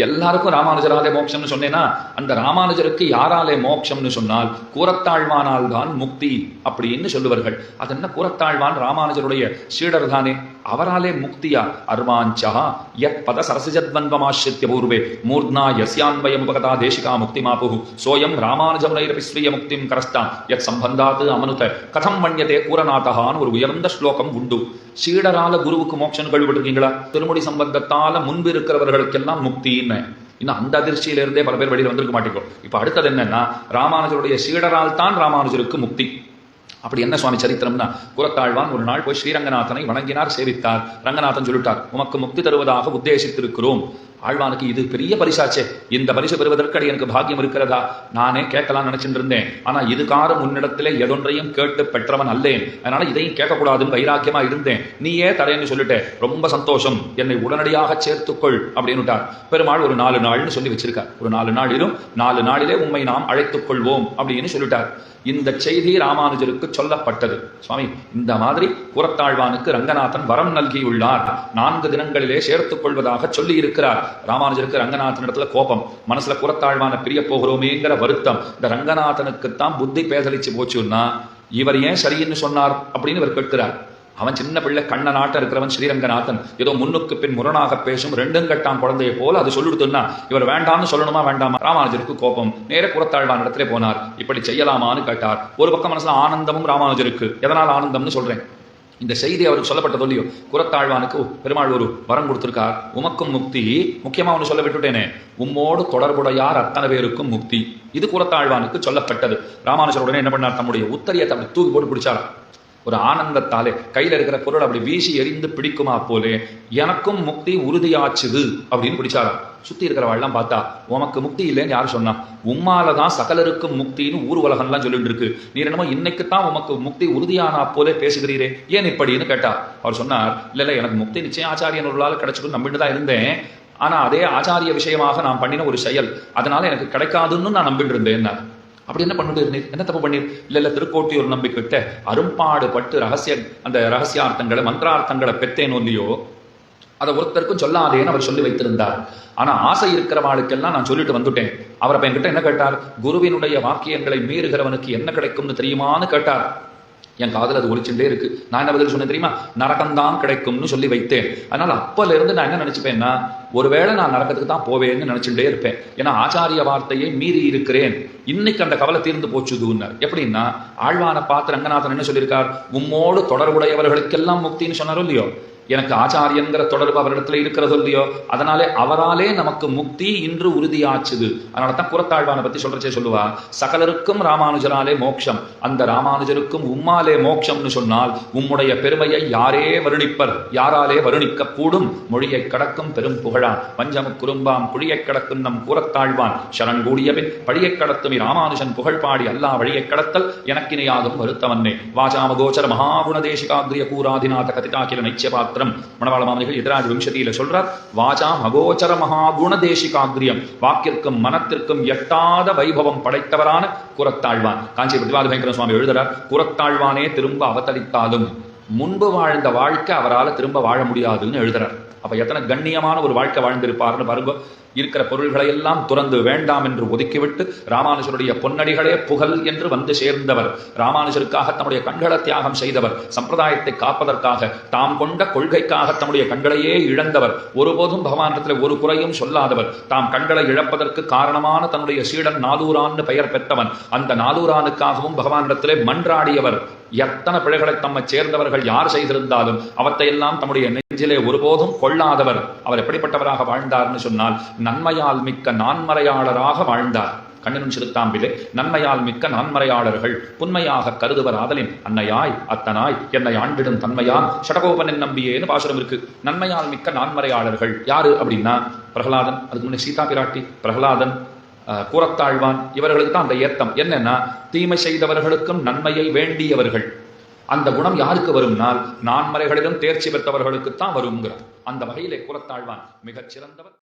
எல்லாருக்கும் ராமானுஜராலே மோட்சம்னு சொன்னேன்னா, அந்த ராமானுஜருக்கு யாராலே மோட்சம்னு சொன்னால் கூரத்தாழ்வானால் தான் முக்தி அப்படின்னு சொல்லுவார்கள். அது என்ன, கூரத்தாழ்வான் ராமானுஜருடைய சீடர் தானே, அவராலே முக்தியா? அர்வாஞ்சா யத் பத சரசிஜத்வன்வமாஸ்ரித்ய பூர்வே மூர்த்னா யஸ்யான்வயம் உபகதா தேசிகா முக்தி மாபுஹு சோயம் ராமானுஜமுனைரபி ஸ்ரீய முக்திம் கரஸ்தான் யத் சம்பந்தாத் அமனுத கதம் மன்யதே கூரநாதகான்னு ஒரு உயர்ந்த ஸ்லோகம் உண்டு. சீடரால குருவுக்கு மோட்சம் கேள்விப்பட்டிருக்கீங்களா? திருமுடி சம்பந்தத்தால முன்பு இருக்கிறவர்களுக்கெல்லாம் முக்தின்னு. இன்னும் அந்த அதிர்ச்சியில இருந்தே பல பேர் வெளியில் வந்திருக்க மாட்டேங்கிறோம். இப்ப அடுத்தது என்னன்னா, ராமானுஜருடைய சீடரால் தான் ராமானுஜருக்கு முக்தி. அப்படி என்ன சுவாமி சரித்திரம்னா, கூரத்தாழ்வான் ஒரு நாள் போய் ஸ்ரீரங்கநாதனை வணங்கினார், சேவித்தார். ரங்கநாதன் சொல்லிட்டார், உமக்கு முக்தி தருவதாக உத்தேசித்திருக்கிறோம். ஆழ்வானுக்கு இது பெரிய பரிசாச்சே, இந்த பரிசு பெறுவதற்கு எனக்கு பாக்கியம் இருக்கிறதா? நானே கேட்கலாம் நினைச்சிட்டு இருந்தேன், ஆனா இதுக்காரும் முன்னிடத்திலே எதொன்றையும் கேட்டு பெற்றவன் அல்லேன், அதனால இதையும் கேட்கக்கூடாதுன்னு வைராக்கியமா இருந்தேன். நீயே தரேன்னு சொல்லிட்டேன், ரொம்ப சந்தோஷம், என்னை உடனடியாக சேர்த்துக்கொள் அப்படின்னுட்டார். பெருமாள் ஒரு 4 நாள்னு சொல்லி வச்சிருக்கார். ஒரு 4 நாளிலும் 4 நாளிலே உண்மை நாம் அழைத்துக் கொள்வோம் அப்படின்னு சொல்லிட்டார். இந்த செய்தி ராமானுஜருக்கு சொல்லப்பட்டது. சுவாமி, இந்த மாதிரி கூரத்தாழ்வானுக்கு ரங்கநாதன் வரம் நல்கியுள்ளார், 4 தினங்களிலே சேர்த்துக் கொள்வதாக சொல்லி இருக்கிறார். ராமானுஜருக்கு ரங்கநாதன் இடத்துல கோபம், மனசுல கூரத்தாழ்வான பிரிய போகிறோமேங்கிற வருத்தம். இந்த ரங்கநாதனுக்குத்தான் புத்தி பேதலிச்சு போச்சுன்னா இவர் ஏன் சரின்னு சொன்னார் அப்படின்னு இவர் கேட்கிறார். அவன் சின்ன பிள்ளை, கண்ண நாட்ட இருக்கிறவன் ஸ்ரீரங்கநாதன், ஏதோ முன்னுக்கு பின் முரணாக பேசும் 2 கட்டாம் குழந்தையை போல அது சொல்லிடுத்துன்னா இவர் வேண்டாம்னு சொல்லணுமா வேண்டாமா? ராமானுஜருக்கு கோபம். நேர கூரத்தாழ்வான் இடத்துல போனார், இப்படி செய்யலாமான்னு கேட்டார். ஒரு பக்கம் மனசுல ஆனந்தமும் ராமானுஜருக்கு. எதனால் ஆனந்தம்னு சொல்றேன், இந்த செய்தி அவருக்கு சொல்லப்பட்டதோ இல்லையோ, கூரத்தாழ்வானுக்கு பெருமாள் ஒரு வரம் கொடுத்திருக்கார், உமக்கும் முக்தி. முக்கியமா ஒன்று சொல்ல விட்டுட்டேனே, உம்மோடு தொடர்புடையார் அத்தனை பேருக்கும் முக்தி. இது கூரத்தாழ்வானுக்கு சொல்லப்பட்டது. ராமானுஜர் உடனே என்ன பண்ணார், தம்முடைய உத்தரியத்தை அப்படி தூக்கி போட்டு பிடிச்சார். ஒரு ஆனந்தத்தாலே கையில இருக்கிற பொருள் அப்படி வீசி எரிந்து பிடிக்குமா போலே எனக்கும் முக்தி உறுதியாச்சுது அப்படின்னு பிடிச்சாராம். சுத்தி இருக்கிறவாள்லாம் பார்த்தா, உமக்கு முக்தி இல்லைன்னு யாரு சொன்னா? உம்மாலதான் சகலருக்கும் முக்தின்னு ஊர் உலகம்லாம் சொல்லிட்டு இருக்கு, நீர் என்னமோ இன்னைக்குத்தான் உமக்கு முக்தி உறுதியானா போலே பேசுகிறீரே, ஏன் இப்படின்னு கேட்டா அவர் சொன்னார், இல்ல எனக்கு முக்தி நிச்சயம் ஆச்சாரியன் ஒரு நாள் கிடைச்சிடும் நம்பிட்டு தான் இருந்தேன், ஆனா அதே ஆச்சாரிய விஷயமாக நான் பண்ணின ஒரு செயல், அதனால எனக்கு கிடைக்காதுன்னு நான் நம்பிட்டு இருந்தேன். அப்படி என்ன பண்ணிட்டு இருந்தீர், என்ன தப்பு பண்ணீர்? இல்ல திருக்கோட்டியூர் நம்பிக்கிட்ட அரும்பாடு பட்டு அந்த ரகசியார்த்தங்களை மந்திரார்த்தங்களை பெத்தேனோ இல்லையோ, அதை ஒருத்தருக்கும் சொல்லாதேன்னு அவர் சொல்லி வைத்திருந்தார். ஆனா ஆசை இருக்கிறவாளுக்கெல்லாம் நான் சொல்லிட்டு வந்துட்டேன். அவர் என்கிட்ட என்ன கேட்டார், குருவினுடைய வாக்கியங்களை மீறுகிறவனுக்கு என்ன கிடைக்கும்னு தெரியுமான்னு கேட்டார். என் காதல் அது ஒழிச்சுட்டே இருக்கு. நான் என்ன பதில் சொன்னேன் தெரியுமா? நரகம்தான் கிடைக்கும்னு சொல்லி வைத்தேன். அதனால அப்பல இருந்து நான் என்ன நினைச்சுப்பேன்னா, ஒருவேளை நான் நரகத்துக்கு தான் போவேன்னு நினைச்சுட்டே இருப்பேன். ஏன்னா ஆச்சாரிய வார்த்தையை மீறி இருக்கிறேன். இன்னைக்கு அந்த கவலை தீர்ந்து போச்சுதுன்னார். எப்படின்னா, ஆழ்வான பார்த்து ரங்கநாதன் என்ன சொல்லியிருக்கார், உம்மோடு தொடர்புடையவர்களுக்கெல்லாம் முக்தின்னு சொன்னாரோ இல்லையோ, எனக்கு ஆச்சாரியங்கிற தொடர்பு அவரிடத்துல இருக்கிறதோ இல்லையோ, அதனாலே அவராலே நமக்கு முக்தி இன்று உறுதியாச்சுது. அதனால தான் கூரத்தாழ்வானை பத்தி சொல்றச்சே சொல்லுவா, சகலருக்கும் ராமானுஜராலே மோட்சம், அந்த ராமானுஜருக்கும் உம்மாலே மோட்சம்னு சொன்னால் உம்முடைய பெருமையை யாரே வருணிப்பர், யாராலே வருணிக்க கூடும்? மொழியை கடக்கும் பெரும் புகழான் வஞ்சமு குறும்பாம் குழியை கடக்கும் நம் கூரத்தாழ்வான் சரண் கூடியபின் பழியை கடத்தும் ராமானுஜன் புகழ் பாடி அல்லா வழியை கடத்தல் எனக்கினையாகும் வருத்தவன்னே. வாசாமகோச்சர மகாகுண தேசிகாகிரிய கூராதிநாத கதிதாக்கில நைச்சியபாத்திர மணவாள மாமனிகள் எதிராஜ விம்சதியில சொல்றார், வாசாம் அகோச்சர மகாகுண தேசிகாகிரியம், வாக்கிற்கும் மனத்திற்கும் எட்டாத வைபவம் படைத்தவரான கூரத்தாழ்வான். காஞ்சி பிரதிபாத பயங்கர சுவாமி எழுதுறார், கூரத்தாழ்வானே திரும்ப அவதரித்தாலும் முன்பு வாழ்ந்த வாழ்க்கை அவரால் திரும்ப வாழ முடியாதுன்னு எழுதுறார். அப்ப எத்தனை கண்ணியமான ஒரு வாழ்க்கை வாழ்ந்திருப்பார்னு பாருங்க. இருக்கிற பொருள்களை எல்லாம் துறந்து வேண்டாம் என்று ஒதுக்கிவிட்டு ராமானுஜருடைய பொன்னடிகளே புகழ் என்று வந்து சேர்ந்தவர், ராமானுஜருக்காக தம்முடைய கண்களை தியாகம் செய்தவர், சம்பிரதாயத்தை காப்பதற்காக தாம் கொண்ட கொள்கைக்காக தம்முடைய கண்களையே இழந்தவர், ஒருபோதும் பகவானிடத்தில் ஒரு குறையும் சொல்லாதவர், தாம் கண்களை இழப்பதற்கு காரணமான தன்னுடைய சீடன் நாதூரான்னு பெயர் பெற்றவன், அந்த நாதூரானுக்காகவும் பகவானிடத்திலே மன்றாடியவர். எத்தனை பிழைகளை தம்மை சேர்ந்தவர்கள் யார் செய்திருந்தாலும் அவற்றையெல்லாம் தம்முடைய நெஞ்சிலே ஒருபோதும் கொள்ளாதவர். அவர் எப்படிப்பட்டவராக வாழ்ந்தார்னு சொன்னால், நன்மையால் மிக்க நான்மறையாளராக வாழ்ந்தார். கண்ணினும் சிறுத்தாம்பிலே நன்மையால் மிக்க நான்மறையாளர்கள் புன்மையாக கருதுவர் ஆதலின் அன்னையாய் அத்தனாய் என்னை ஆண்டிடும் தன்மையால் ஷடகோபனின் நம்பியேன்னு பாசுரம் இருக்கு. நன்மையால் மிக்க நான்மறையாளர்கள் யாரு அப்படின்னா, பிரகலாதன், அதுக்கு முன்னே சீதா பிராட்டி, பிரகலாதன், கூரத்தாழ்வான், இவர்களுக்கு தான் அந்த ஏத்தம். என்னன்னா, தீமை செய்தவர்களுக்கும் நன்மையை வேண்டியவர்கள். அந்த குணம் யாருக்கு வரும்னால், நான்மறைகளிலும் தேர்ச்சி பெற்றவர்களுக்குத்தான் வருங்கிறார். அந்த வகையிலே கூரத்தாழ்வான் மிகச் சிறந்தவர்.